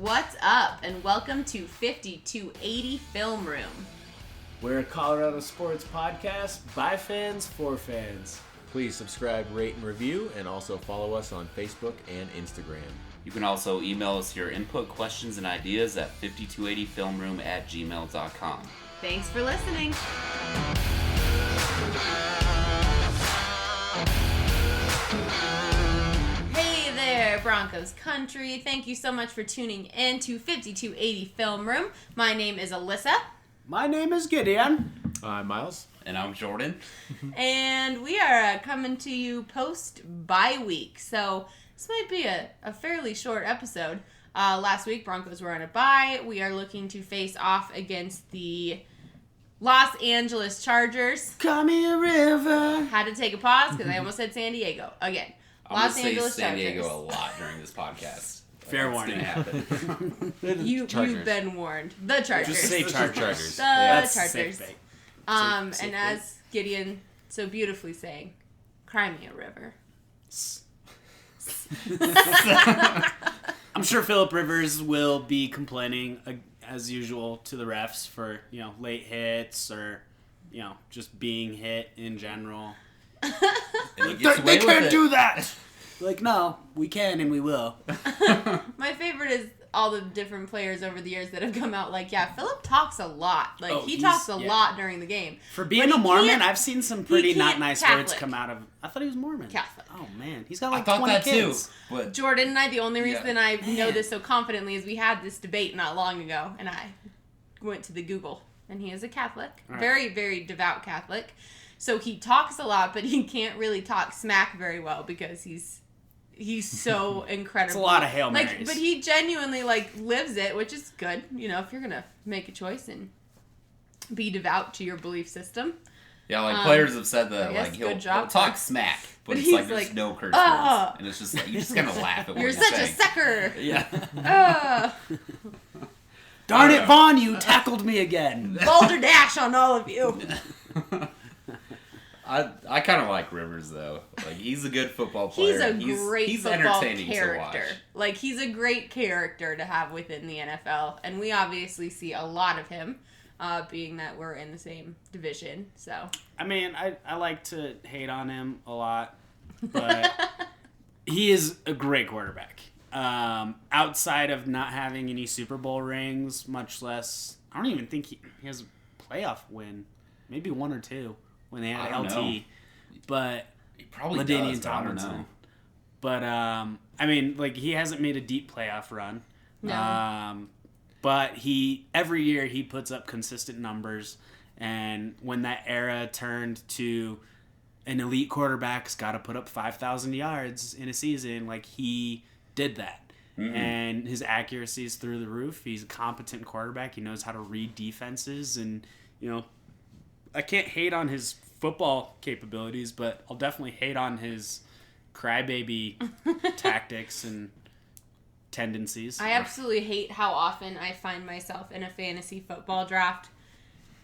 What's up? And welcome to 5280 Film Room. We're a Colorado sports podcast by fans for fans. Please subscribe, rate, and review, and also follow us on Facebook and Instagram. You can also email us your input, questions, and ideas at 5280filmroom@gmail.com. Thanks for listening. Hey there, Broncos country. Thank you so much for tuning in to 5280 Film Room. My name is Alyssa. My name is Gideon. I'm Miles. And I'm Jordan. And we are coming to you post-bye week. So this might be a fairly short episode. Last week, Broncos were on a bye. We are looking to face off against the Los Angeles Chargers. Come here, river. Had to take a pause because I almost said San Diego again. I'm going to say San Diego a lot during this podcast. Fair warning. You've been warned. The Chargers. Just say Chargers. The That's Chargers. sick, And sick as Gideon so beautifully sang, cry me a river. I'm sure Phillip Rivers will be complaining as usual to the refs for, late hits or, just being hit in general. They can't do that. Like, no, we can and we will. My favorite is all the different players over the years that have come out like, yeah, Phillip talks a lot. Like, he talks a lot during the game. For being a Mormon, I've seen some pretty not nice words come out of... I thought he was Mormon. Catholic. Oh, man. He's got 20 kids. Too. But Jordan and I, the only reason I know this so confidently is we had this debate not long ago, and I went to the Google, and he is a Catholic. Right. Very, very devout Catholic. So he talks a lot, but he can't really talk smack very well because he's so incredible. It's a lot of Hail Marys. But he genuinely lives it, which is good. If you're gonna make a choice and be devout to your belief system. Yeah, players have said that he'll talk smack, but it's there's no curse words, and it's just you just kind of laugh at what you're he's such saying. a sucker. Yeah. Darn it, Vaughn! You tackled me again. Boulder dash on all of you. I kind of like Rivers though. He's a good football player. He's a great football character. He's a great character to have within the NFL, and we obviously see a lot of him, being that we're in the same division. So I mean, I like to hate on him a lot, but he is a great quarterback. Outside of not having any Super Bowl rings, much less, I don't even think he has a playoff win. Maybe one or two. When they had LT, know. but he probably LaDainian does, I don't Tomlinson. know. But I mean, he hasn't made a deep playoff run. No. But every year he puts up consistent numbers, and when that era turned to an elite quarterback's got to put up 5,000 yards in a season, he did that. Mm-hmm. And his accuracy is through the roof. He's a competent quarterback. He knows how to read defenses, and I can't hate on his football capabilities, but I'll definitely hate on his crybaby tactics and tendencies. I absolutely hate how often I find myself in a fantasy football draft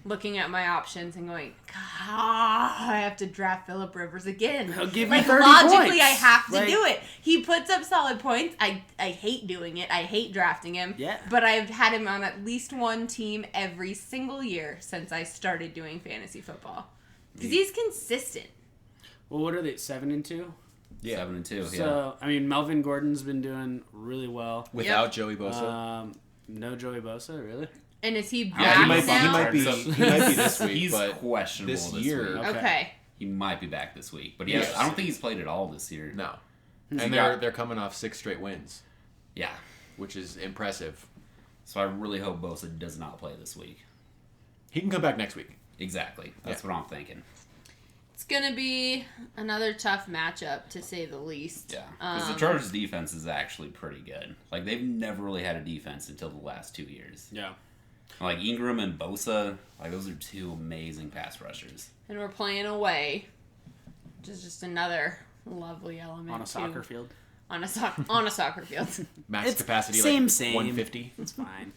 looking at my options and going, God, I have to draft Phillip Rivers again. He'll give me 30 logically, points. I have to do it. He puts up solid points. I hate doing it. I hate drafting him. Yeah. But I've had him on at least one team every single year since I started doing fantasy football. Because he's consistent. Well, what are they, 7-2? Yeah. 7-2, So, I mean, Melvin Gordon's been doing really well. Without Joey Bosa? No Joey Bosa, really? And is he back Yeah, he might now? be this week. He's but questionable this this year. week. Okay. He might be back this week, but Yes. I don't think he's played at all this year. No. And they're coming off 6 straight wins. Yeah. Which is impressive. So I really hope Bosa does not play this week. He can come back next week. Exactly. That's what I'm thinking. It's going to be another tough matchup, to say the least. Yeah. Because the Chargers' defense is actually pretty good. They've never really had a defense until the last 2 years. Yeah. Ingram and Bosa, those are two amazing pass rushers. And we're playing away, which is just another lovely element. On a soccer field. On a soccer field. Max capacity, same. 150. It's fine.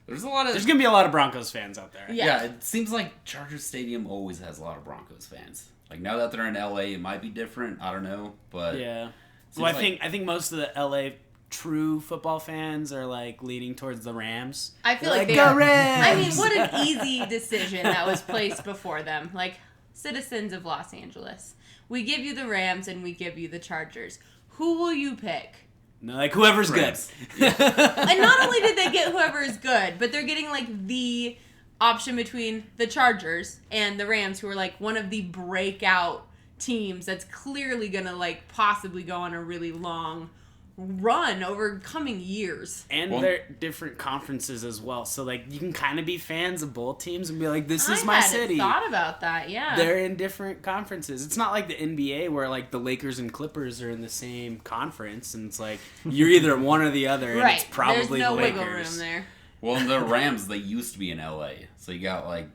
There's going to be a lot of Broncos fans out there. Yeah. It seems like Chargers Stadium always has a lot of Broncos fans. Now that they're in LA, it might be different. I don't know, but yeah. Well, I think most of the LA true football fans are like leaning towards the Rams. I feel like they are. Rams! I mean, what an easy decision that was placed before them. Like, citizens of Los Angeles, we give you the Rams and we give you the Chargers. Who will you pick? No, like whoever's Rams. good. And not only did they get whoever is good, but they're getting like the option between the Chargers and the Rams, who are like one of the breakout teams that's clearly gonna like possibly go on a really long run over coming years. And they're different conferences as well, so like you can kind of be fans of both teams and be like, this is my city. I thought about that. Yeah, they're in different conferences. It's not like the NBA where like the Lakers and Clippers are in the same conference and it's like you're either one or the other. Right, and it's probably there's no the Lakers. wiggle room there. Well, and the Rams, they used to be in LA, so you got like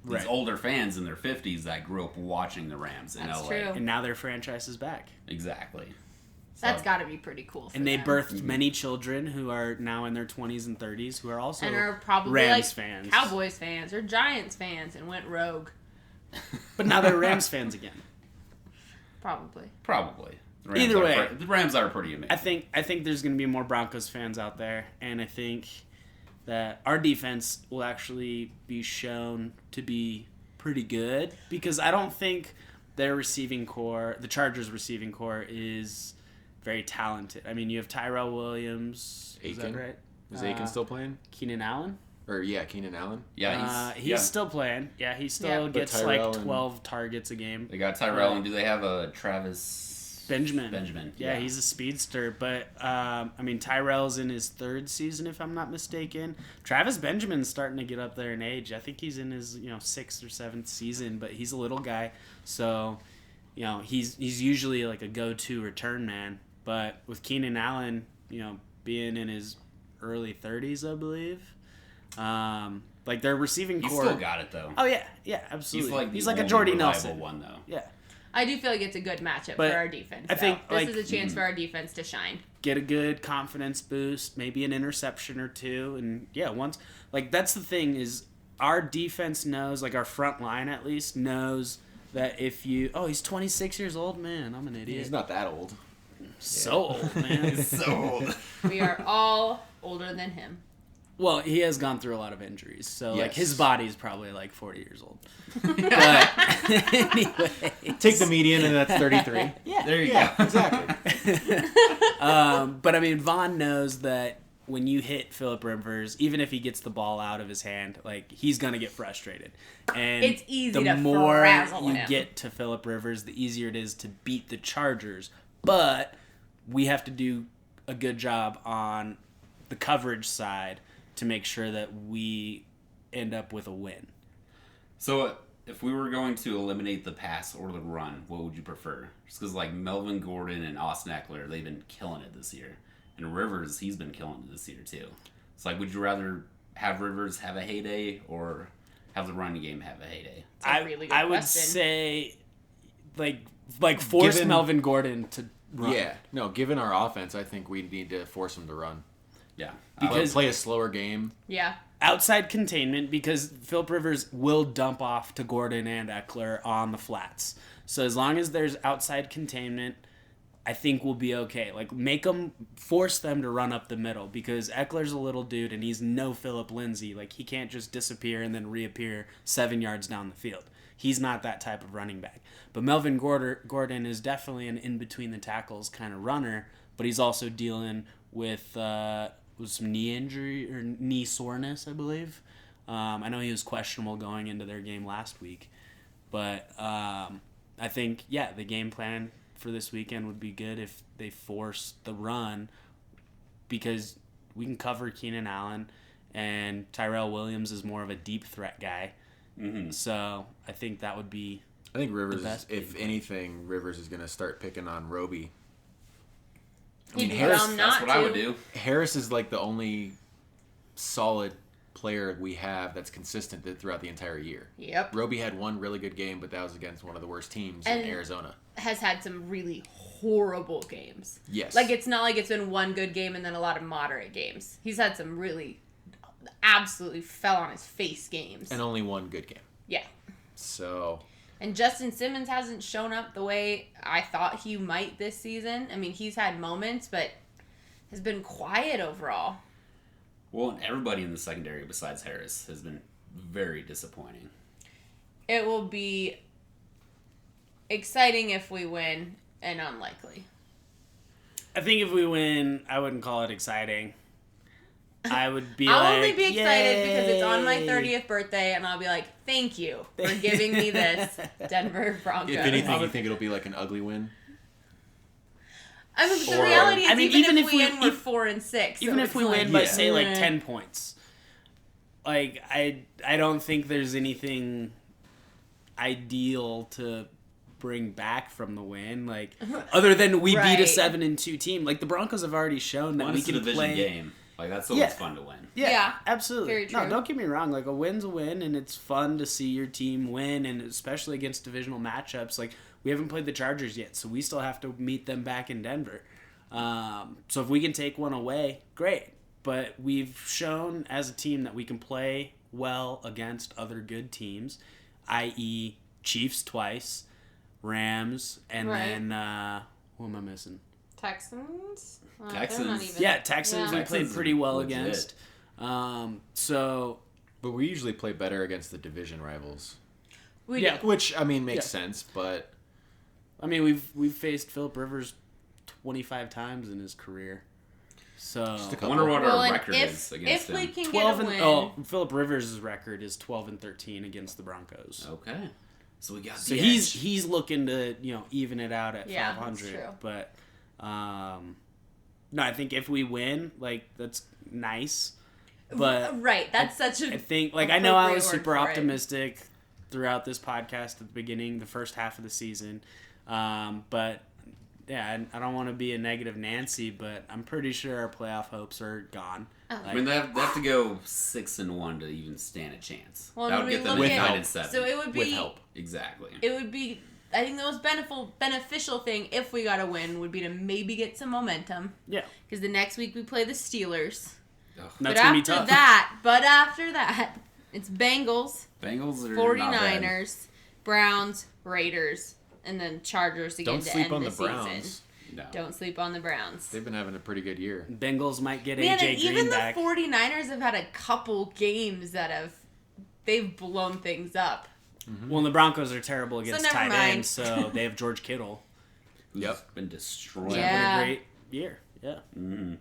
these older fans in their 50s that grew up watching the Rams in LA. True. And now their franchise is back. Exactly. That's got to be pretty cool for And they them. birthed many children who are now in their 20s and 30s who are also and are probably Rams like fans. Cowboys fans or Giants fans and went rogue. But now they're Rams fans again. Probably. Either way. The Rams are pretty amazing. I think there's going to be more Broncos fans out there, and I think that our defense will actually be shown to be pretty good because I don't think their receiving core, the Chargers' receiving core, is very talented. I mean, you have Tyrell Williams. Aiken? Is that right? Is Aiken still playing? Keenan Allen? Keenan Allen? Yeah, he's still playing. Yeah, he still gets like 12 targets a game. They got Tyrell, and do they have a Travis... Benjamin. Yeah, he's a speedster. But, I mean, Tyrell's in his 3rd season, if I'm not mistaken. Travis Benjamin's starting to get up there in age. I think he's in his, 6th or 7th season, but he's a little guy. So, he's usually like a go-to return man. But with Keenan Allen, being in his early 30s, I believe, like their receiving core. He's still got it, though. Oh, yeah, absolutely. He's like a Jordy Nelson. One, though. Yeah. I do feel like it's a good matchup for our defense. I think this is a chance for our defense to shine. Get a good confidence boost, maybe an interception or two, and once that's the thing is our defense knows, like our front line at least knows that if he's 26 years old, man, I'm an idiot. He's not that old. So old, man. He's so old. We are all older than him. Well, he has gone through a lot of injuries, so like his body's probably like 40 years old. But anyway, take the median, and that's 33. Yeah, there you go. Exactly. But I mean, Vaughn knows that when you hit Phillip Rivers, even if he gets the ball out of his hand, like he's gonna get frustrated. And it's easy the to more frazzle you him. get to Phillip Rivers, the easier it is to beat the Chargers. But we have to do a good job on the coverage side to make sure that we end up with a win. So if we were going to eliminate the pass or the run, what would you prefer? Just because like Melvin Gordon and Austin Eckler, they've been killing it this year. And Rivers, he's been killing it this year too. It's like, would you rather have Rivers have a heyday or have the running game have a heyday? It's a really good I would question. say like force Melvin Gordon to run. Yeah. No, given our offense, I think we need to force him to run. Yeah. Because play a slower game. Yeah. Outside containment, because Phillip Rivers will dump off to Gordon and Eckler on the flats. So as long as there's outside containment, I think we'll be okay. Like, force them to run up the middle, because Eckler's a little dude and he's no Phillip Lindsay. Like, he can't just disappear and then reappear 7 yards down the field. He's not that type of running back. But Melvin Gordon is definitely an in-between-the-tackles kind of runner, but he's also dealing with some knee injury or knee soreness, I believe. I know he was questionable going into their game last week. But I think, the game plan for this weekend would be good if they force the run, because we can cover Keenan Allen, and Tyrell Williams is more of a deep threat guy. Mm-hmm. So I think that would be. I think Rivers, if anything, Rivers is going to start picking on Roby. I mean, Harris, that's what I would do. Harris is like the only solid player we have that's consistent throughout the entire year. Yep. Roby had one really good game, but that was against one of the worst teams in Arizona. Has had some really horrible games. Yes. Like, it's not like it's been one good game and then a lot of moderate games. He's had some really absolutely fell on his face games. And only one good game. Yeah. So. And Justin Simmons hasn't shown up the way I thought he might this season. I mean, he's had moments, but has been quiet overall. Well, and everybody in the secondary besides Harris has been very disappointing. It will be exciting if we win and unlikely. I think if we win, I wouldn't call it exciting. I would be I'll only be excited yay! because it's on my 30th birthday, and I'll be like, thank you for giving me this, Denver Broncos. If anything, you think it'll be like an ugly win? I mean, the reality is, even if we win, we're 4-6. Even so if we it's win like, by, say, like 10 points. Like, I don't think there's anything ideal to bring back from the win. Like, other than we beat a 7-2 team. Like, the Broncos have already shown that we can division play. Game. Like, that's always fun to win. Yeah, absolutely. Very true. No, don't get me wrong. Like, a win's a win, and it's fun to see your team win, and especially against divisional matchups. Like, we haven't played the Chargers yet, so we still have to meet them back in Denver. So if we can take one away, great. But we've shown as a team that we can play well against other good teams, i.e. Chiefs twice, Rams, and then, who am I missing? Texans? Texans. Yeah, Texans we Texans played pretty well legit. against. But we usually play better against the division rivals. We do. Which, I mean, makes sense, but... I mean, we've faced Phillip Rivers 25 times in his career. So I wonder what our record is against him. If we can 12 get a win... Oh, Phillip Rivers' record is 12-13 against the Broncos. Okay. So we got So the he's looking to, even it out at 500. That's true. But no, I think if we win, like, that's nice. But right, that's such a... I think, like, I know I was appropriate super word for it. optimistic throughout this podcast at the beginning, the first half of the season. But yeah, I don't want to be a negative Nancy, but I'm pretty sure our playoff hopes are gone. Oh. I mean, they have to go 6-1 to even stand a chance. Well, that would get them with to help. 9-7. So it would be... With help. Exactly. It would be... I think the most beneficial thing, if we got a win, would be to maybe get some momentum. Yeah. Because the next week we play the Steelers. That's going to be tough. But after that, it's Bengals, Bengals are 49ers, Browns, Raiders, and then Chargers again Don't to sleep end on the the season. Browns. No. Don't sleep on the Browns. They've been having a pretty good year. Bengals might get Man, AJ and Green even back. the 49ers have had a couple games that they've blown things up. Mm-hmm. Well, the Broncos are terrible against never tight mind. ends, so they have George Kittle. Who's been destroyed. He's Yeah. having a great year. Yeah. Mm-hmm.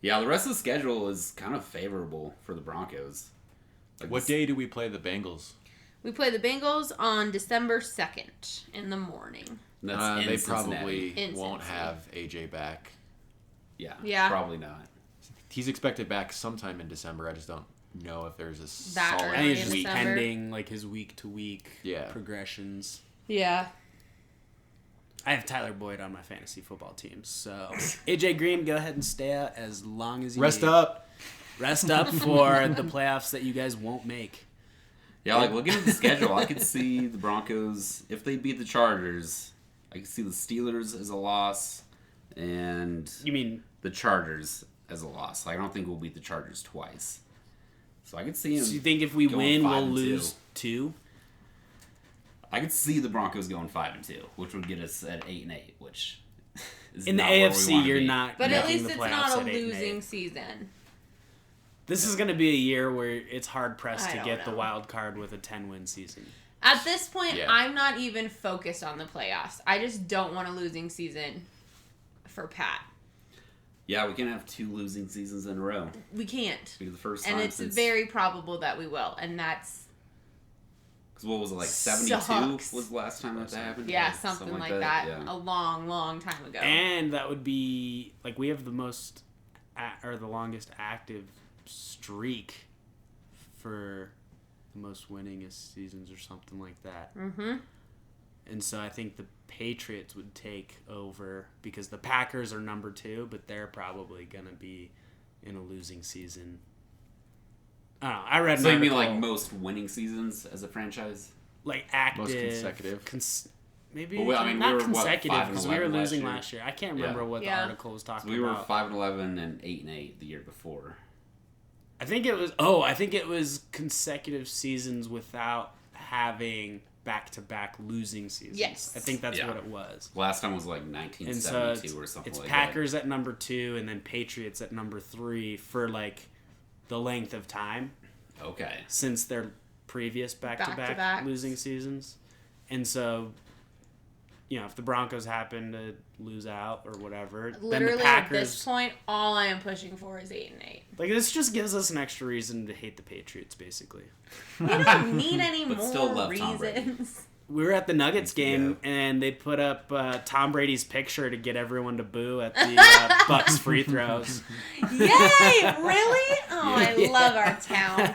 Yeah, the rest of the schedule is kind of favorable for the Broncos. Like What day do we play the Bengals? We play the Bengals on December 2nd in the morning. That's in They Cincinnati. probably In won't Cincinnati. have AJ back. Yeah. Probably not. He's expected back sometime in December. I just don't know if there's a That solid I think early it's in just December. pending like his week-to-week progressions. Yeah. I have Tyler Boyd on my fantasy football team, so AJ Green, go ahead and stay out as long as you Rest need. up. Rest up for the playoffs that you guys won't make. Yeah, like looking at the schedule, I could see the Broncos, if they beat the Chargers, I could see the Steelers as a loss and You mean the Chargers as a loss. Like, I don't think we'll beat the Chargers twice. So I could see them. so you think if we going win, we'll 5-2. lose 2? I could see the Broncos going 5-2, which would get us at 8-8, which is In the not where we AFC, wanna you're be. not But at making least the it's playoffs not a at 8-8. losing season. This is going to be a year where it's hard pressed I to don't get the know. wild card with a 10-win season. At this point, Yeah. I'm not even focused on the playoffs. I just don't want a losing season for Pat. Yeah, we can have 2 losing seasons in a row. We can't. It'll be the first time And it's since... very probable that we will. And that's... Because what was it, like 72 Sucks. was the last time that happened? Yeah, Or something like that. Yeah. A long, long time ago. And that would be like we have the most or the longest active streak for the most winningest seasons or something like that. Mm-hmm. And so I think the Patriots would take over because the Packers are number 2, but they're probably going to be in a losing season. I don't know. I read an So you mean article, like most winning seasons as a franchise? like active. Most consecutive. Maybe Well, I mean, we not were, what, consecutive because we were 5-11 losing last last year. I can't remember what the Yeah. article was So talking we were about. 5-11 and 8-8 the year before. I think it was consecutive seasons without having back-to-back losing seasons. Yes. I think that's what it was. Last time was like 1972 or something like that. It's Packers at number 2 and then Patriots at number 3 for like the length of time. Okay. Since their previous back-to-back losing seasons. And so, if the Broncos happen to lose out or whatever, Literally then the Packers... at this point, all I am pushing for is 8-8. Like, this just gives us an extra reason to hate the Patriots, basically. We don't need any But more still love Tom Brady. reasons. We were at the Nuggets game, and they put up Tom Brady's picture to get everyone to boo at the Bucks free throws. Yay! Really? Oh, I love our town.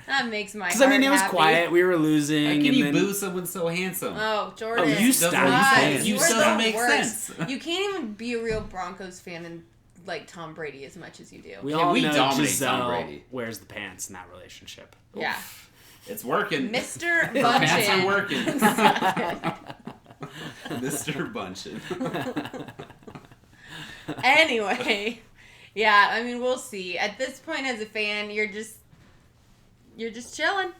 That makes my heart it was happy. quiet. We were losing. How can and you then... boo someone so handsome? Oh, Jordan. Oh, you stop. Guys, You you're still the make worst. sense. You can't even be a real Broncos fan and like Tom Brady as much as you do. We all know dominate Giselle Tom Brady. wears the pants in that relationship. Yeah. It's working. Mr. Her pants are Bunchin. working. Mr. Bunchin. Anyway, yeah, I mean, we'll see. At this point, as a fan, you're just chilling,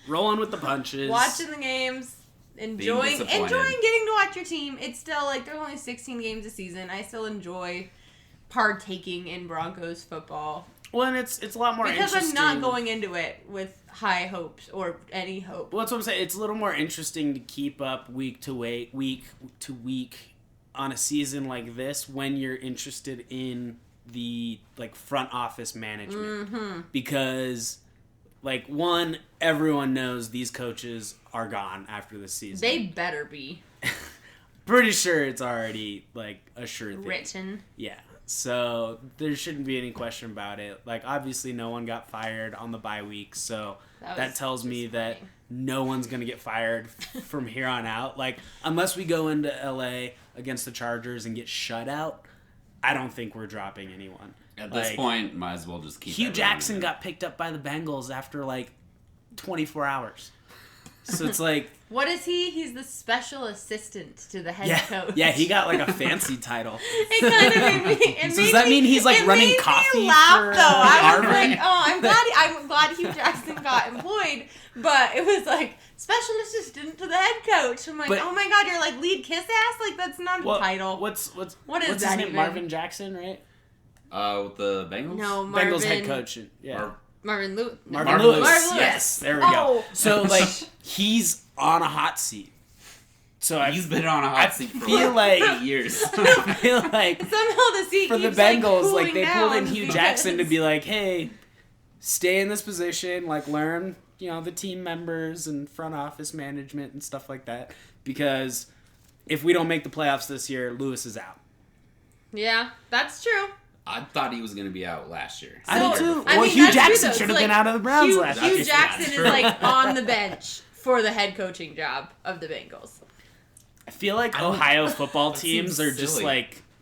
Rolling with the punches. watching the games, enjoying disappointed. getting to watch your team. It's still like there's only 16 games a season. I still enjoy partaking in Broncos football. Well, and it's a lot more Because interesting. I'm not going into it with high hopes or any hope. Well, that's what I'm saying. It's a little more interesting to keep up week to week on a season like this when you're interested in the like front office management, because like one, everyone knows these coaches are gone after this season. They better be Pretty sure it's already like a sure thing. written. Yeah. So there shouldn't be any question about it. Like, obviously no one got fired on the bye week, so that tells me that no one's going to get fired from here on out. Like, unless we go into LA against the Chargers and get shut out, I don't think we're dropping anyone. At this point, might as well just keep Hugh everyone Jackson in. got picked up by the Bengals after like 24 hours. So it's like... What is he? He's the special assistant to the head coach. Yeah, he got like a fancy title. It kind of made me. So does that mean he's like running coffee? Me laugh for though. I was Harvard? like, oh, I'm glad Hugh Jackson got employed, but it was like special assistant to the head coach. I'm like, oh my god, you're like lead kiss ass. Like that's not a title. What is what's his that name? even? Marvin Jackson, right? With the Bengals? No, Marvin. Bengals head coach. Yeah. Marvin Lewis. Marvin Lewis. Marvin Lewis. Yes, there we Oh. go. So like he's on a hot seat. So He's been on a hot seat for feel like 8 years. I feel like Somehow the seat for the keeps, Bengals, like like they pulled in cooling Hugh down Jackson to because- be like, hey, stay in this position, like learn, the team members and front office management and stuff like that. Because if we don't make the playoffs this year, Lewis is out. Yeah, that's true. I thought he was going to be out last year. I did too. I Well, mean, Hugh that's true, Jackson though. should It's have been like out of the Browns last year. Hugh Jackson That's is true. like on the bench for the head coaching job of the Bengals. I feel like Ohio football that teams seems are just silly.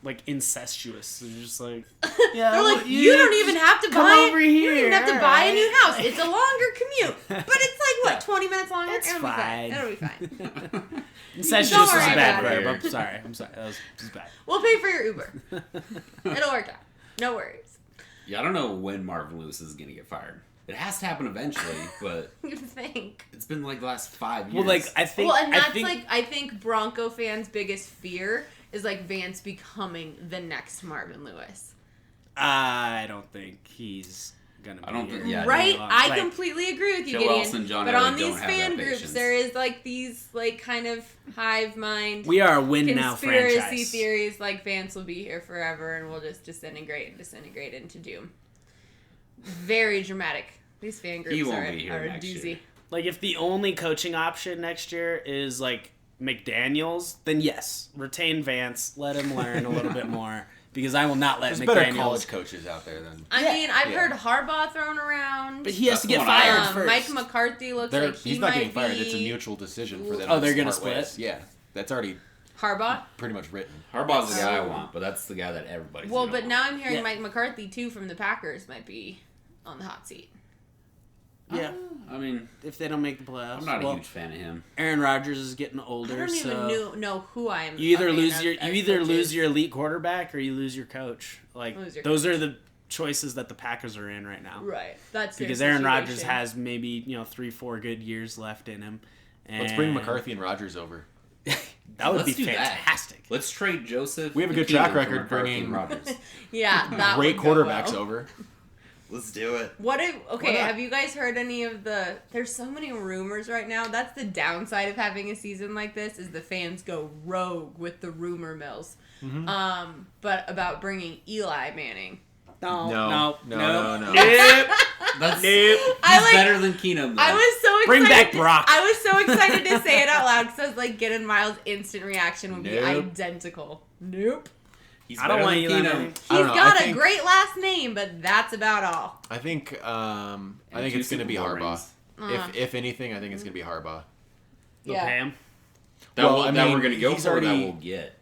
like incestuous. They're just like, They're like, you don't even have to come buy. over You here. don't even have to buy a new house. It's a longer commute, but it's like what 20 minutes longer. It's It'll fine. It'll be fine. Incestuous Don't is a worry bad about verb. it. I'm sorry. That was just bad. We'll pay for your Uber. It'll work out. No worries. Yeah, I don't know when Marvin Lewis is going to get fired. It has to happen eventually, but You think? it's been like the last 5 years. Well, like I think. Well, and that's I think, I think Bronco fans' biggest fear is like Vance becoming the next Marvin Lewis. I don't think he's gonna. I don't be think- here yeah, Right? very long. I Like, completely agree with you, Joe Gideon. Elson, John but Elway on don't these have fan that groups, patience. there is like these like kind of hive mind. We are a win now conspiracy franchise. theories like Vance will be here forever and we'll just disintegrate into doom. Very dramatic. These fan groups He won't are be here a next doozy. year. Like if the only coaching option next year is like McDaniels, then yes, retain Vance, let him learn a little bit more. Because I will not let There's better McDaniels. college coaches out there than. I mean, I've Yeah. heard Harbaugh thrown around. But he has to That's get the one I fired heard. first. Mike McCarthy looks like He's not getting might fired. be It's a mutual decision for them. Oh, to they're gonna part ways. split? Yeah, that's already Harbaugh. pretty much written. Harbaugh's the guy I want, but that's the guy that everybody's Well, gonna but want. now I'm hearing Yeah. Mike McCarthy too from the Packers might be on the hot seat. Yeah, I mean, if they don't make the playoffs. I'm not a Well, huge fan of him. Aaron Rodgers is getting I older, don't so even know who I am. you either a fan lose of your as lose coaches. your elite quarterback or you lose your coach. Like Lose your those coach. are the choices that the Packers are in right now. Right. That's their Because Aaron Rodgers situation. has maybe 3-4 good years left in him, And Let's bring McCarthy and Rodgers over. That would Let's be do that. fantastic. Let's trade Joseph. We have a good and Keenum track for record McCarthy bringing- and Rodgers. Yeah, that Great would go quarterbacks well. over. Let's do it. What if, okay, Why not? have you guys heard any of there's so many rumors right now. That's the downside of having a season like this, is the fans go rogue with the rumor mills. Mm-hmm. But about bringing Eli Manning. No. No. No. That's Nope. I better than Keenum. Though. I was so excited. Bring back Brock. I was so excited to say it out loud because I was like, Get and Miles' instant reaction would be Nope. identical. Nope. He's I don't better want than Eli Keenum. Manning. He's I don't know. got I a think- great last name, but that's about all. I think And it's 2 going to be Super Bowl Harbaugh. rings. If anything, I think it's going to be Harbaugh. They'll Yeah. pay him. That, Well, will, I that mean, we're going to go he's for, that already- we'll get.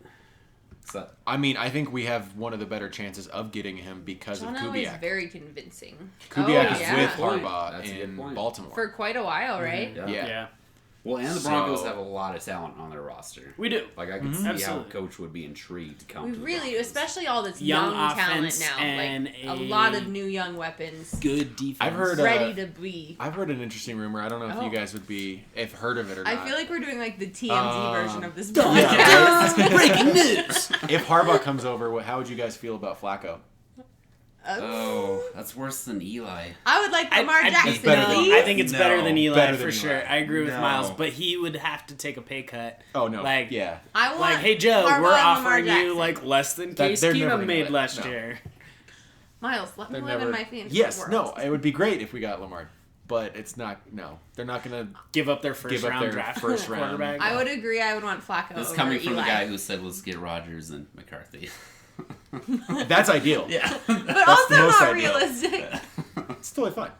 So, I mean, I think we have one of the better chances of getting him because John of Elway is Kubiak. very convincing. Kubiak Oh, is yeah. with Point. Harbaugh That's a good in point. Baltimore. For quite a while, right? yeah. Yeah. Well, and the Broncos So- have a lot of talent on their roster. We do. Like, I could see Absolutely. how a coach would be intrigued to come We to the really, Broncos. especially all this Young young talent offense now. and Like a a lot of new young weapons Good defense. I've heard ready to be. I've heard an interesting rumor. I don't know if Oh. you guys if heard of it or not. I feel like we're doing like the TMZ version of this yeah, podcast. Breaking news. If Harbaugh comes over, how would you guys feel about Flacco? Oh, that's worse than Eli. I would like Lamar Jackson. It's better than- please. I think it's No. better than Eli Better than for Eli. sure. I agree with No. Miles, but he would have to take a pay cut. Oh no, Like, yeah. I want Like, hey Joe, Harbaugh we're and Lamar offering you Jackson. like less than That- Case they're never Keenum gonna made do it. last No. year. Miles. Let me They're live in never. my fantasy Yes, world. no. It would be great if we got Lamar, but it's not. No, they're not gonna. Give up their first Give up round their draft first round. quarterback. I would agree. I would want Flacco This is over coming from Eli. the guy who said, let's get Rodgers and McCarthy. That's ideal. Yeah. but also the most not ideal. realistic. It's totally fine.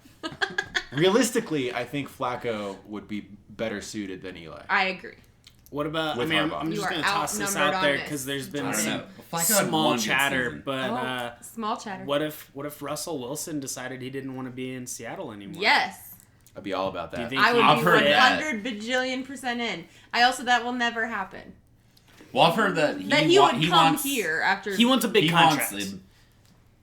Realistically, I think Flacco would be better suited than Eli. I agree. What about? With I mean, Harbaugh. I'm You just are going to toss this outnumbered out on there this. because there's I been don't some know. Flacco had small one good chatter, season. but Small chatter. what if Russell Wilson decided he didn't want to be in Seattle anymore? Yes. I'd be all about Do you that. think I would I've be heard that. 100 bajillion% in. I also, that will never happen. Well, I've heard that He would come wants, here after. He wants a big he contract. wants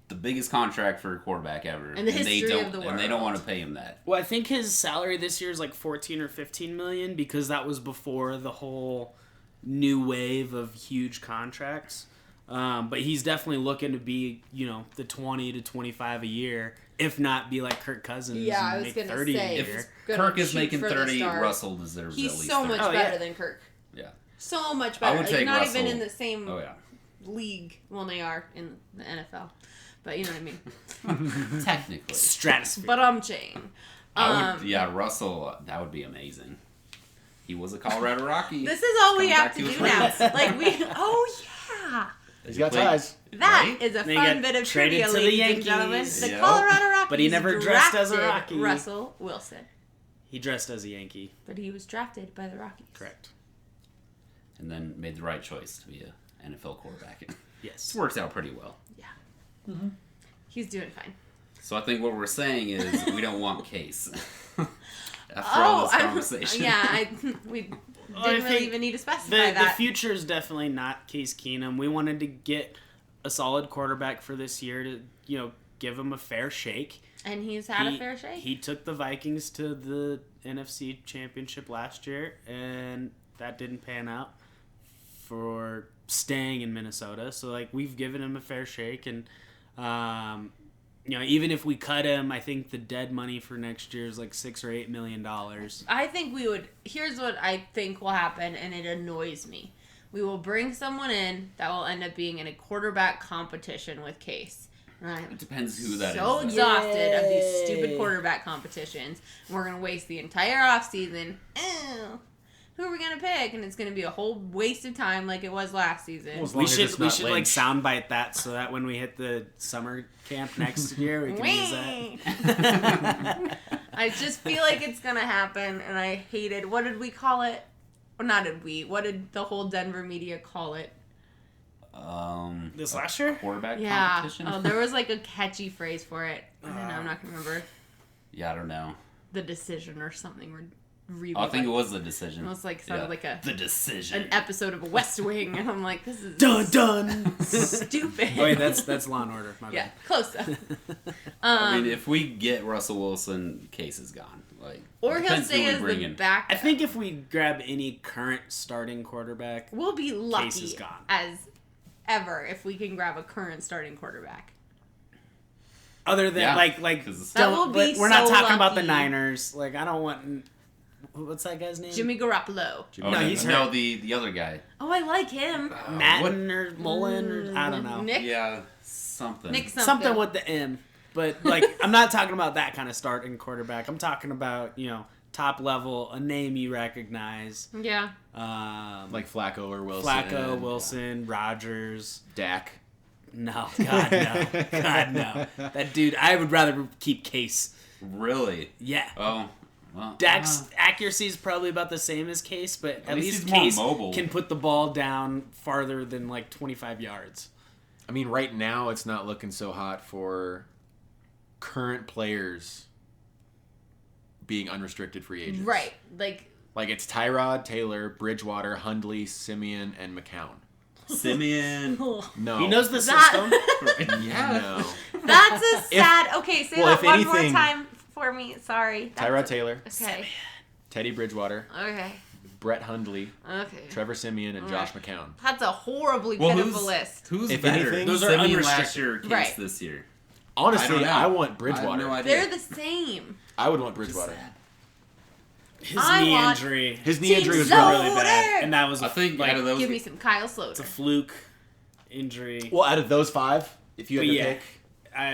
the biggest contract for a quarterback ever. In the and they history don't, of the And they don't world. want to pay him that. Well, I think his salary this year is like 14 or 15 million because that was before the whole new wave of huge contracts. But he's definitely looking to be, the 20 to 25 a year, if not be like Kirk Cousins. Yeah, and I was make gonna 30 say, a if year. it's gonna Kirk is shoot making for the 30. stars. Russell deserves He's at least so 30. much Oh, better yeah. than Kirk. Yeah. So much I better. would Like, take not Russell. even in the same Oh, yeah. league. Well, they are in the NFL. But you know what I mean. Technically. Stratosphere. But I'm Jane. Russell, that would be amazing. He was a Colorado Rocky. This is all we Coming have back to to do his now. roots. Like oh yeah. He's got Wait. ties. That is Right? a They fun got bit of traded trivia, to the ladies and Yankees. gentlemen. The Yeah. Colorado Rockies But he never dressed as a drafted Rocky. Russell Wilson. He dressed as a Yankee. But he was drafted by the Rockies. Correct. And then made the right choice to be an NFL quarterback. Yes. This works out pretty well. Yeah. He's doing fine. So I think what we're saying is we don't want Case. After all this conversation. We didn't I really think even need to specify The that. future is definitely not Case Keenum. We wanted to get a solid quarterback for this year to, give him a fair shake. And he's had a fair shake. He took the Vikings to the NFC Championship last year, and that didn't pan out for staying in Minnesota. So, we've given him a fair shake, and even if we cut him, I think the dead money for next year is $6 or $8 million. I think we would. Here's what I think will happen, and it annoys me. We will bring someone in that will end up being in a quarterback competition with Case. And I'm It depends who that is. so though. exhausted of these Yay. stupid quarterback competitions. And we're going to waste the entire offseason. Who are we going to pick? And it's going to be a whole waste of time like it was last season. Well, as long We as should it's not Lynch. soundbite that so that when we hit the summer camp next year, we can use that. I just feel like it's going to happen, and I hate it. What did we call it? Or not did we? What did the whole Denver media call it? This a last year? quarterback Yeah. competition. Oh, there was a catchy phrase for it. I don't know. I'm not going to remember. Yeah, I don't know. The decision or something. Really I think it was the decision. It was sounded like the decision. an episode of West Wing, and I'm like, this is Dun dun! stupid. Oh wait, that's Law and Order. My Yeah, bad. close enough. I mean, if we get Russell Wilson, Case is gone. Or he'll Depends stay who we as bring the in. backup. I think if we grab any current starting quarterback, we'll be Case lucky is gone. as ever if we can grab a current starting quarterback. other than Yeah, like 'cause- That will be we're not so talking about the lucky. Niners. Like I don't want. What's that guy's name? Jimmy Garoppolo. Oh, No, he's no, hurt. the other guy. Oh, I like him. Madden or Mullen or I don't know. Nick? Yeah, something. Nick Something with the M. But like I'm not talking about that kind of starting quarterback. I'm talking about top level, a name you recognize. Yeah. Like Flacco or Wilson. Flacco, Wilson, Rodgers. Dak. No, God no, God no. That dude, I would rather keep Case. Really? Yeah. Oh, well. Dak's accuracy is probably about the same as Case, but at least he's more Case mobile. can put the ball down farther than like 25 yards. I mean, right now it's not looking so hot for current players being unrestricted free agents. Right. Like It's Tyrod, Taylor, Bridgewater, Hundley, Simeon, and McCown. Simeon. No. He knows the That- system. Yeah. No. that's a sad. Okay, say well, that if one anything- more time for me. Sorry. Tyrod Taylor, Okay. Teddy Bridgewater, Okay. Brett Hundley, Okay. Trevor Simeon, and Josh McCown. That's a horribly Well, pitiful list. Who's If better? anything- Those are Simeon last unrestricted. year, Case Right. this year. Honestly, know. I want I Bridgewater. have no idea. They're the same. I would want Bridgewater. His I knee want- injury. His knee Team injury was Zoner! really really bad, and that was I think like out of those, Give me some Kyle it's a Sloter. fluke injury. well. Out of those five, if you had But to yeah, pick, I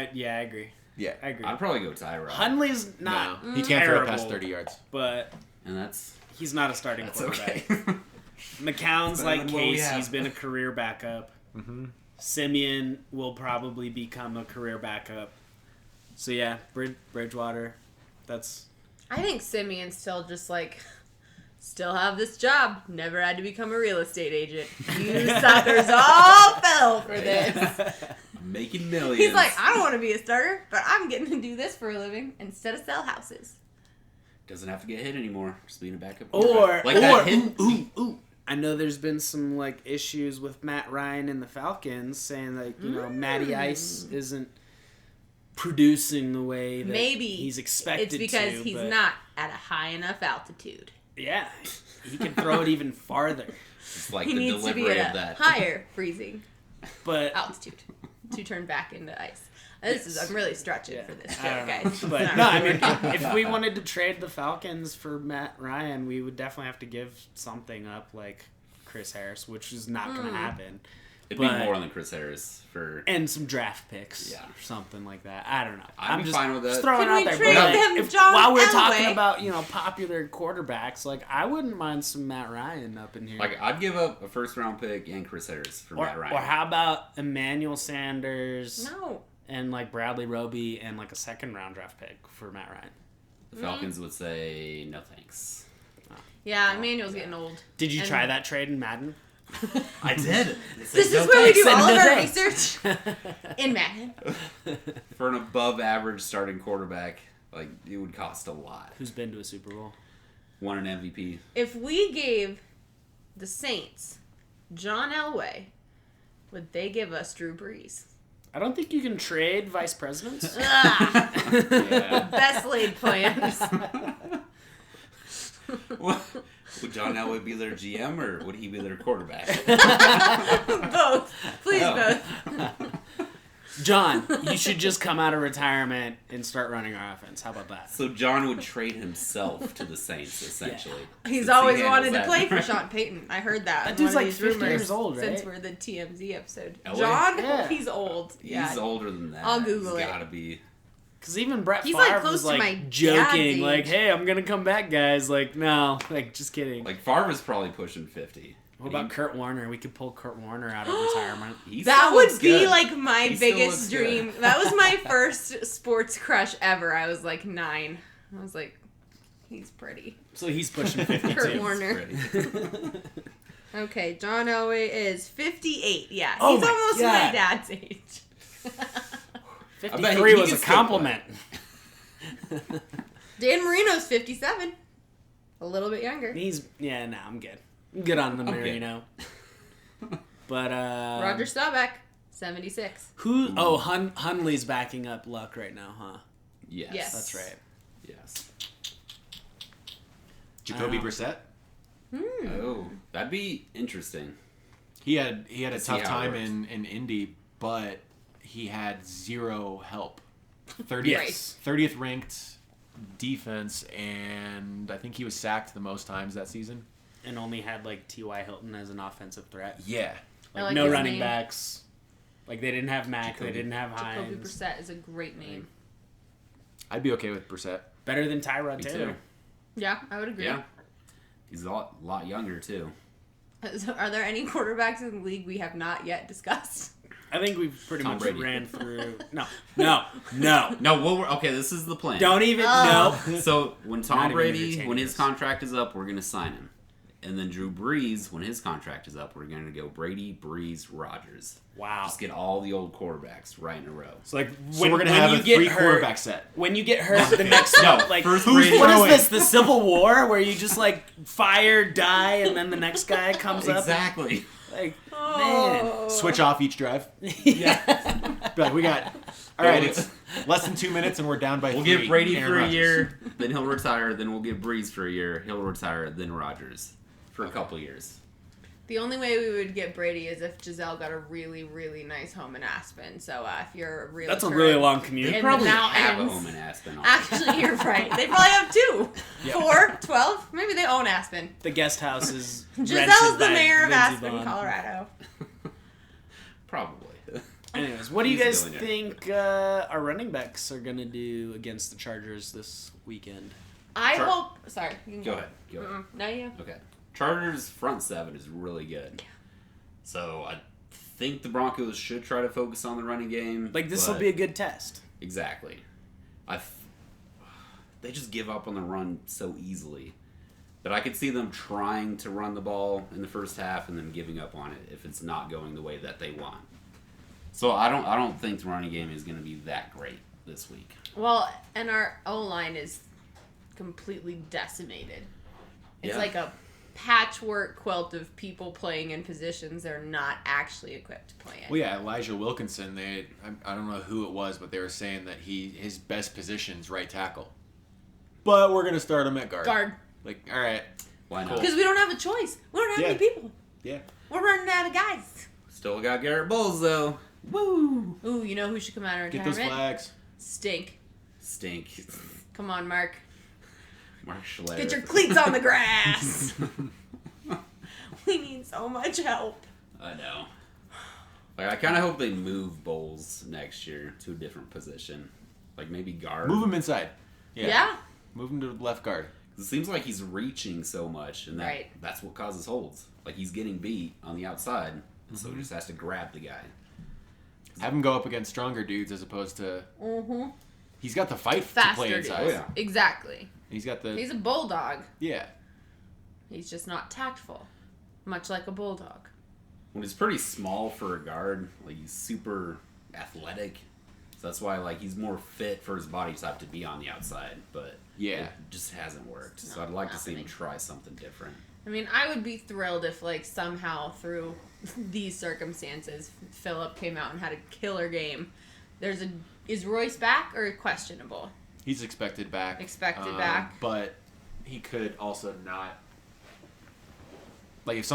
agree. yeah, I agree. I'd probably go Tyrod. Hundley's not, no, he can't throw terrible. past 30 yards. but And that's he's not a starting that's quarterback. okay. McCown's Better like than what we Case. have. He's been a career backup. Mm-hmm. Simeon will probably become a career backup. So yeah, Bridgewater. That's I think Simeon still still have this job. Never had to become a real estate agent. You suckers all fell for this. Making millions. He's like, I don't want to be a starter, but I'm getting to do this for a living instead of sell houses. Doesn't have to get hit anymore. Just being a backup. or quarterback. Like that hit. ooh. I know there's been some like issues with Matt Ryan and the Falcons saying that Matty Ice isn't producing the way that Maybe he's expected it's because to. he's but not at a high enough altitude. Yeah, he can throw it even farther. Just like He the needs to be delivery of at a that. higher freezing But altitude to turn back into ice. I'm really stretching Yeah. for this I joke, don't know. guys. But Sorry. no, I mean, if we wanted to trade the Falcons for Matt Ryan, we would definitely have to give something up, like Chris Harris, which is not going to happen. It'd But- be more than Chris Harris for. And some draft picks, Yeah. or something like that. I don't know. I'd I'm be just, fine with just that. throwing Can it out we there. trade but him if, John while we're talking Elway? about popular quarterbacks, like I wouldn't mind some Matt Ryan up in here. Like I'd give up a first round pick and Chris Harris for Matt Ryan. Or how about Emmanuel Sanders No. and like Bradley Roby and like a second round draft pick for Matt Ryan? The Falcons would say no thanks. Yeah, Emmanuel's getting old. Did you And- try that trade in Madden? I did. This is where we do thanks. all of No our thanks. research in Madden. For an above average starting quarterback, like it would cost a lot. Who's been to a Super Bowl? Won an MVP. If we gave the Saints John Elway, would they give us Drew Brees? I don't think you can trade vice presidents. Ah, Yeah. best laid plans. Would John Elway be their GM or would he be their quarterback? Both. Please, Oh. both. John, you should just come out of retirement and start running our offense. How about that? So John would trade himself to the Saints, essentially. He's Since always he wanted handles to play that. for Sean Payton. I heard that. That in dude's one of like these 50 rumors years old, right? Since we're the TMZ episode. Elway? John? Yeah. He's old. Yeah. He's older than that. I'll Google He's it. gotta be. Because even Brett He's, Favre like, close was to like my dad's joking, like, age. "Hey, I'm gonna come back, guys." Like, no, like, just kidding. Like Favre's probably pushing 50. What about Kurt Warner? We could pull Kurt Warner out of retirement. He That still would looks be good. like my He still biggest looks dream. good. That was my first sports crush ever. I was like 9. I was like, he's pretty. So he's pushing 50 Kurt too. Warner. Pretty. Okay, John Elway is 58. Yeah, Oh he's my almost God. my dad's age. bet 53 he was can a still compliment. Dan Marino's 57. A little bit younger. No, I'm good. I'm good on the I'm good. Marino. But Roger Staubach, 76. who? Oh, Hunley's backing up Luck right now, huh? Yes. Yes. That's right. Yes. Jacoby Brissett. Oh, that'd be interesting. He had a See tough how it time works. in Indy, but he had zero help. 30th ranked defense, and I think he was sacked the most times that season. And only had like T.Y. Hilton as an offensive threat. Yeah. Like no running backs. Like they didn't have Mack. They didn't have Jacoby Hines. Brissett is a great name. I'd be okay with Brissett. Better than Tyrod Me Taylor. too. Yeah, I would agree. Yeah. He's a lot younger, too. So are there any quarterbacks in the league we have not yet discussed? I think we've pretty Tom much Brady. ran through. No. No, okay, this is the plan. Don't even. Oh. No. So when Not Tom even Brady, entertaining when his this. contract is up, we're going to sign him. And then Drew Brees, when his contract is up, we're going to go Brady, Brees, Rodgers. Wow. Just get all the old quarterbacks right in a row. So like So we're gonna have a 3 quarterback set. When you get hurt, the next like first what Brady- is this? The Civil War where you just like fire, die, and then the next guy comes up. Exactly. Like Oh. Switch off each drive. yeah. Be like, we got. All right, it's less than 2 minutes, and we're down by We'll 3. give Brady Aaron for a Rodgers. year, then he'll retire. Then we'll give Brees for a year, he'll retire. Then Rodgers for a couple years. The only way we would get Brady is if Giselle got a really, really nice home in Aspen. So if you're a realtor... That's a really long commute. in They the probably have a mountains- home in Aspen. Actually, you're right. They probably have 2. Yeah. 4, 12. Maybe they own Aspen. The guest house is Giselle's the rented by mayor of Lindsey Aspen, Vonn. Colorado. Probably. Anyways, what do you He's a guys billionaire. think our running backs are gonna do against the Chargers this weekend? I Sure. hope... Sorry. You can Go ahead. Go ahead. No, you. Okay. Chargers front 7 is really good. So I think the Broncos should try to focus on the running game. Like this will but- be a good test. Exactly. They just give up on the run so easily. But I could see them trying to run the ball in the first half and then giving up on it if it's not going the way that they want. So I don't think the running game is going to be that great this week. Well, and our O-line is completely decimated. It's Yeah. like a patchwork quilt of people playing in positions they're not actually equipped to play in. Well, yeah, Elijah Wilkinson. I don't know who it was, but they were saying that his best position's right tackle. But we're gonna start him at guard. Guard. Like, all right, Why not? Because we don't have a choice. We don't have Yeah. any people. yeah. We're running out of guys. Still got Garrett Bowles, though. Woo! Ooh, you know who should come out of Get retirement? those flags. Stink. Stink. Come on, Mark. Mark Schler. Get your cleats on the grass. We need so much help. I know. Like, I kind of hope they move Bowles next year to a different position. Like, maybe guard. Move him inside. Yeah. Move him to left guard. It seems like he's reaching so much, and that's what causes holds. Like, he's getting beat on the outside, so he just has to grab the guy. Have him go up against stronger dudes as opposed to. Mm-hmm. He's got the fight to Faster play dudes. inside. Oh, yeah. Exactly. He's got the. He's a bulldog. Yeah. He's just not tactful. Much like a bulldog. When he's pretty small for a guard, like, he's super athletic. So that's why, like, he's more fit for his body type to be on the outside, but Yeah. it just hasn't worked. It's So I'd not like to see him happening. try something different. I mean, I would be thrilled if, like, somehow through these circumstances, Phillip came out and had a killer game. Is Royce back or questionable? He's expected back. Expected back. But he could also not. Like, if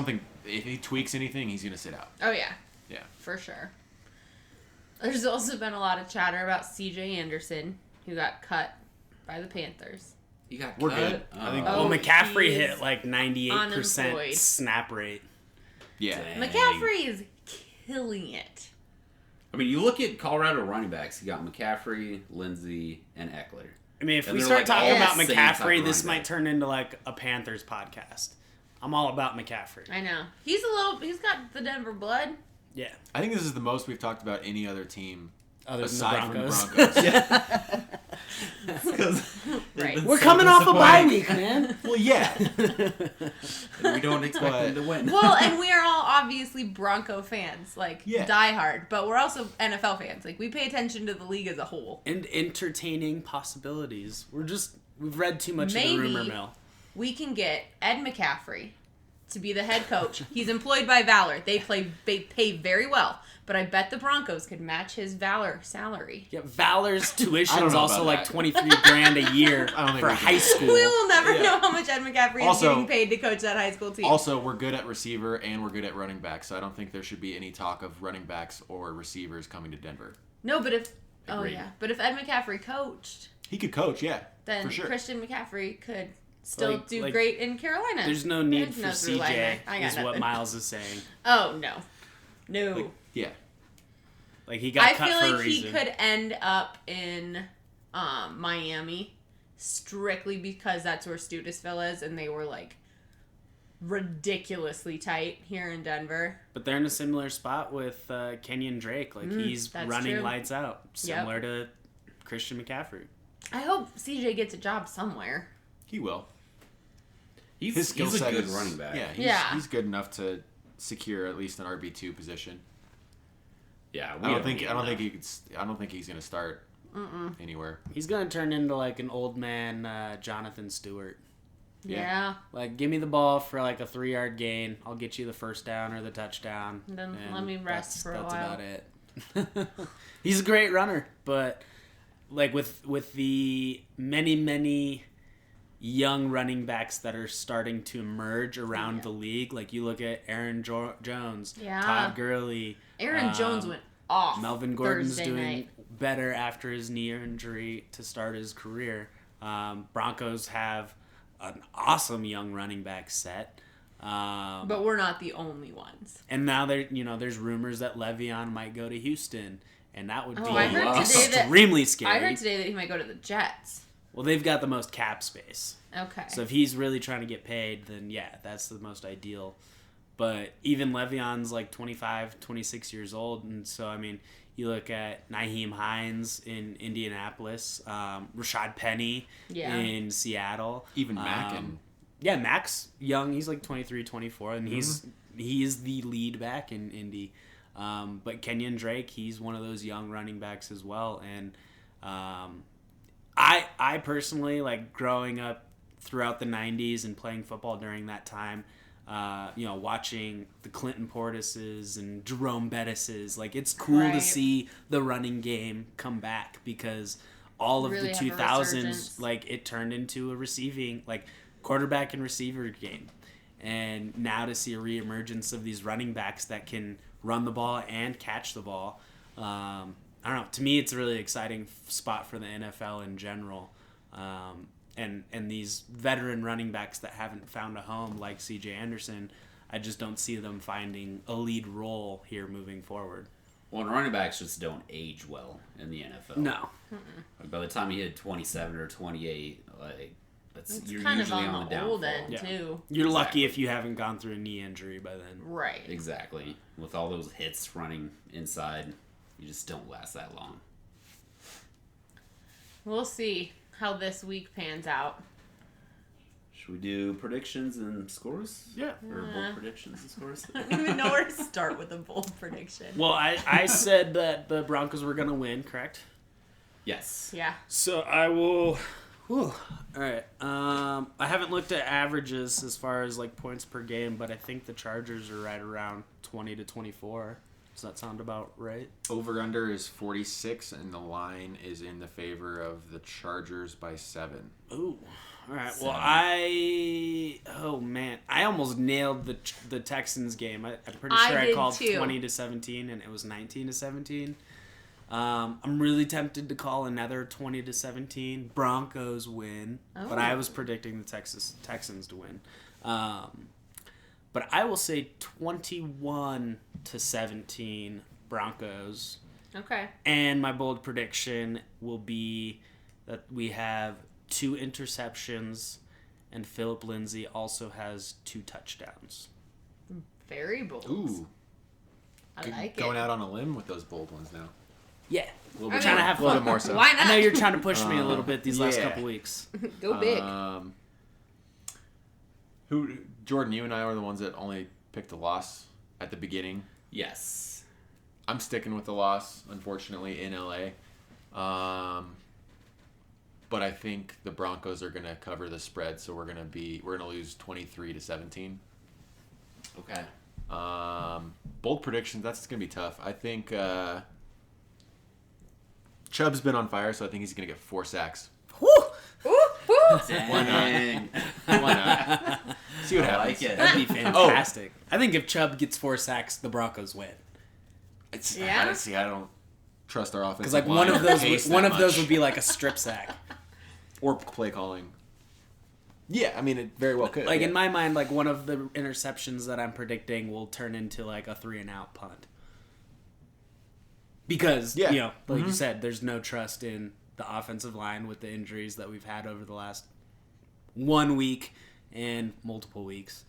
he tweaks anything, he's going to sit out. Oh, yeah. Yeah. For sure. There's also been a lot of chatter about C.J. Anderson, who got cut by the Panthers. You got We're cut? good. I think- Well, Oh, McCaffrey he's hit like 98% unemployed. snap rate. Yeah. Dang. McCaffrey is killing it. I mean, you look at Colorado running backs. You got McCaffrey, Lindsey, and Eckler. I mean, if And we they're, start like, talking all about the same type McCaffrey, of this running might back. turn into like a Panthers podcast. I'm all about McCaffrey. I know. He's got the Denver blood. Yeah. I think this is the most we've talked about any other team Other aside than the from Broncos. the Broncos. Right. We're coming off a bye week, man. Well, yeah. We don't expect But- them to win. Well, and we are all obviously Bronco fans, like Yeah. diehard, but we're also NFL fans. Like we pay attention to the league as a whole. And entertaining possibilities. We've read too much of the Maybe. rumor mill. We can get Ed McCaffrey to be the head coach. He's employed by Valor. They pay very well. But I bet the Broncos could match his Valor salary. Yeah, Valor's tuition is know also about like that. $23,000 a year for high school. We will never know how much Ed McCaffrey is Also- getting paid to coach that high school team. Also, we're good at receiver and we're good at running back, so I don't think there should be any talk of running backs or receivers coming to Denver. No, but if Agreed. but if Ed McCaffrey coached, He could coach, yeah, then for sure. Christian McCaffrey could still do Like, great in Carolina. There's no need There's for no through line CJ, there. I got is what nothing. Miles is saying. Oh no. Like, yeah. Like, he got I cut feel for a like he reason. could end up in Miami strictly because that's where Studesville is, and they were like ridiculously tight here in Denver. But they're in a similar spot with Kenyon Drake. Like, he's that's running true. lights out, similar to Christian McCaffrey. I hope CJ gets a job somewhere. He will. He's a set good is- running back. Yeah, he's good enough to secure at least an RB2 position. Yeah, I don't think he's going to start anywhere. He's going to turn into, like, an old man Jonathan Stewart. Yeah. Like, give me the ball for, like, a 3-yard gain. I'll get you the first down or the touchdown. Then let me rest for a while. That's about it. He's a great runner, but, like, with the many young running backs that are starting to emerge around the league, like, you look at Aaron Jones, Todd Gurley. Aaron Jones went off. Melvin Gordon's Thursday doing night. better after his knee injury to start his career. Broncos have an awesome young running back set. But we're not the only ones. And now there's rumors that Le'Veon might go to Houston, and that would be I heard today extremely scary. I heard today that he might go to the Jets. Well, they've got the most cap space. Okay. So if he's really trying to get paid, then yeah, that's the most ideal. But even Le'Veon's like 25, 26 years old. And so, I mean, you look at Nyheim Hines in Indianapolis, Rashad Penny in Seattle. Even Mack and... Yeah, Mac's young. He's like 23, 24, and he is the lead back in Indy. But Kenyon Drake, he's one of those young running backs as well. And I personally, like, growing up throughout the 90s and playing football during that time, watching the Clinton Portises and Jerome Bettises, like, it's cool to see the running game come back because all of Really the have a 2000s, resurgence. like, it turned into a receiving, like, quarterback and receiver game. And now to see a reemergence of these running backs that can run the ball and catch the ball, I don't know. To me, it's a really exciting spot for the NFL in general. And these veteran running backs that haven't found a home like C.J. Anderson, I just don't see them finding a lead role here moving forward. Well, and running backs just don't age well in the NFL. No. Like, by the time you hit 27 or 28, like, you're kind usually of on on the the downfall. old end, Yeah. too. You're lucky if you haven't gone through a knee injury by then. Right. Exactly. With all those hits running inside, you just don't last that long. We'll see how this week pans out. Should we do predictions and scores? Yeah. Or bold predictions and scores? I don't even know where to start with a bold prediction. Well, I said that the Broncos were going to win, correct? Yes. Yeah. So I will... Whew. All right. I haven't looked at averages as far as like points per game, but I think the Chargers are right around 20 to 24. Does that sound about right? Over-under is 46, and the line is in the favor of the Chargers by 7. Ooh. All right. 7. Well, oh man, I almost nailed the Texans game. I'm pretty sure I did called too. 20 to 17, and it was 19 to 17. I'm really tempted to call another 20 to 17. Broncos win, but I was predicting the Texans to win. But I will say 21 to 17 Broncos. Okay. And my bold prediction will be that we have 2 interceptions, and Philip Lindsay also has 2 touchdowns. Very bold. Ooh. I like Going it. out on a limb with those bold ones now. Yeah, A little I bit, mean, trying to have a little fun. bit more so. Why not? I know you're trying to push me a little bit these last yeah. couple weeks. Go big. Jordan, you and I were the ones that only picked a loss at the beginning. Yes. I'm sticking with the loss, unfortunately, in LA. But I think the Broncos are going to cover the spread, so we're going to lose 23 to 17. Okay. Bold predictions. That's going to be tough. I think Chubb's been on fire, so I think he's going to get 4 sacks. Woo! Woo! Dang. Why not? See what happens. I like it. That'd be fantastic. I think if Chubb gets 4 sacks, the Broncos win. Yeah? I don't trust our offense. Because like one of those would be like a strip sack. Or play calling. Yeah, I mean, it very well could. Like in my mind, like one of the interceptions that I'm predicting will turn into like a 3-and-out punt. Because, you know, like you said, there's no trust in the offensive line with the injuries that we've had over the last 1 week and multiple weeks.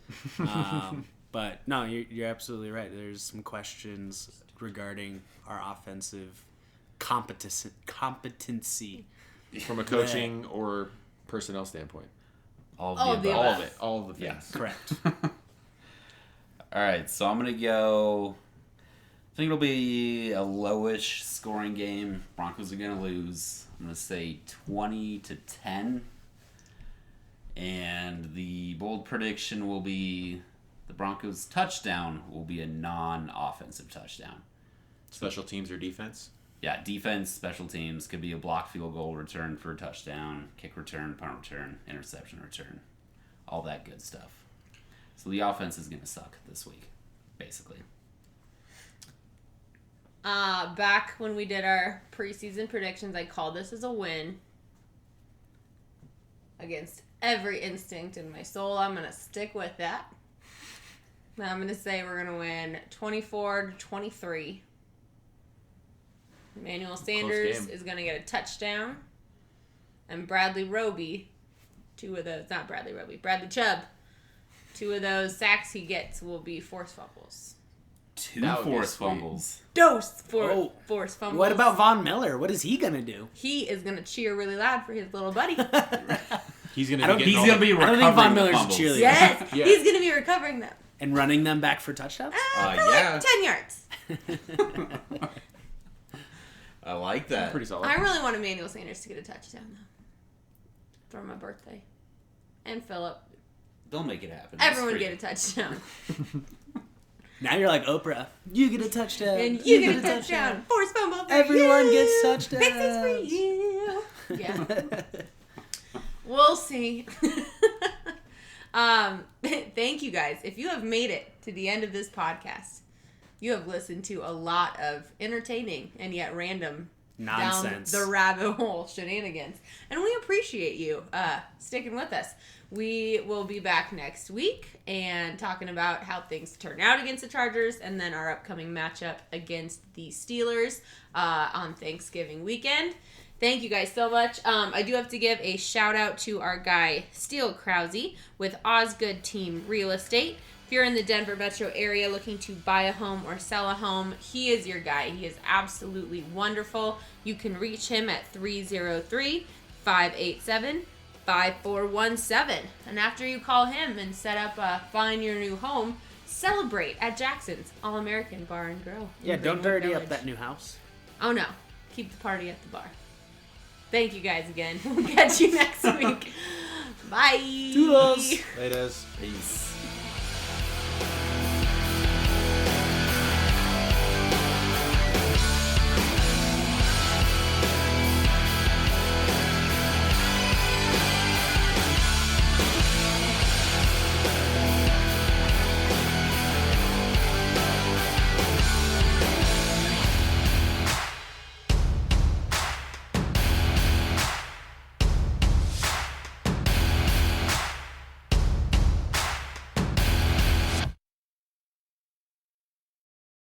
But no, you're absolutely right. There's some questions regarding our offensive competency. From a coaching or personnel standpoint. All of it. All of the things. Yes. Correct. All right, so I'm going to go... I think it'll be a lowish scoring game. Broncos are going to lose. I'm going to say 20-10. And the bold prediction will be the Broncos' touchdown will be a non-offensive touchdown. Special teams or defense? Yeah, defense, special teams. Could be a block field goal return for a touchdown, kick return, punt return, interception return. All that good stuff. So the offense is going to suck this week, basically. Back when we did our preseason predictions, I called this as a win. Against every instinct in my soul, I'm going to stick with that. I'm going to say we're going to win 24-23. Emmanuel Sanders is going to get a touchdown. And Bradley Chubb, 2 of those sacks he gets will be forced fumbles. 2 forced fumbles. Forced fumbles. What about Von Miller? What is he going to do? He is going to cheer really loud for his little buddy. He's going to be recovering. I don't think Von Miller's a cheerleader. Yes, yeah. He's going to be recovering them. And running them back for touchdowns? Like 10 yards. I like that. Pretty solid. I really want Emmanuel Sanders to get a touchdown, though. For my birthday. And Philip. They'll make it happen. Everyone get a touchdown. Now you're like Oprah. You get a touchdown. And you get a touchdown. Force fumble for Everyone you. gets touchdowns. Fixes for you. Yeah. We'll see. Thank you guys. If you have made it to the end of this podcast, you have listened to a lot of entertaining and yet random nonsense down the rabbit hole shenanigans. And we appreciate you sticking with us. We will be back next week and talking about how things turn out against the Chargers and then our upcoming matchup against the Steelers on Thanksgiving weekend. Thank you guys so much. I do have to give a shout out to our guy, Steele Krause with Osgood Team Real Estate. If you're in the Denver metro area looking to buy a home or sell a home, he is your guy. He is absolutely wonderful. You can reach him at 303-587-5417. And after you call him and set up find your new home, celebrate at Jackson's All-American Bar and Grill. Yeah, don't dirty up that new house. Oh no. Keep the party at the bar. Thank you guys again. We'll catch you next week. Bye. Toodles. Laters. Peace.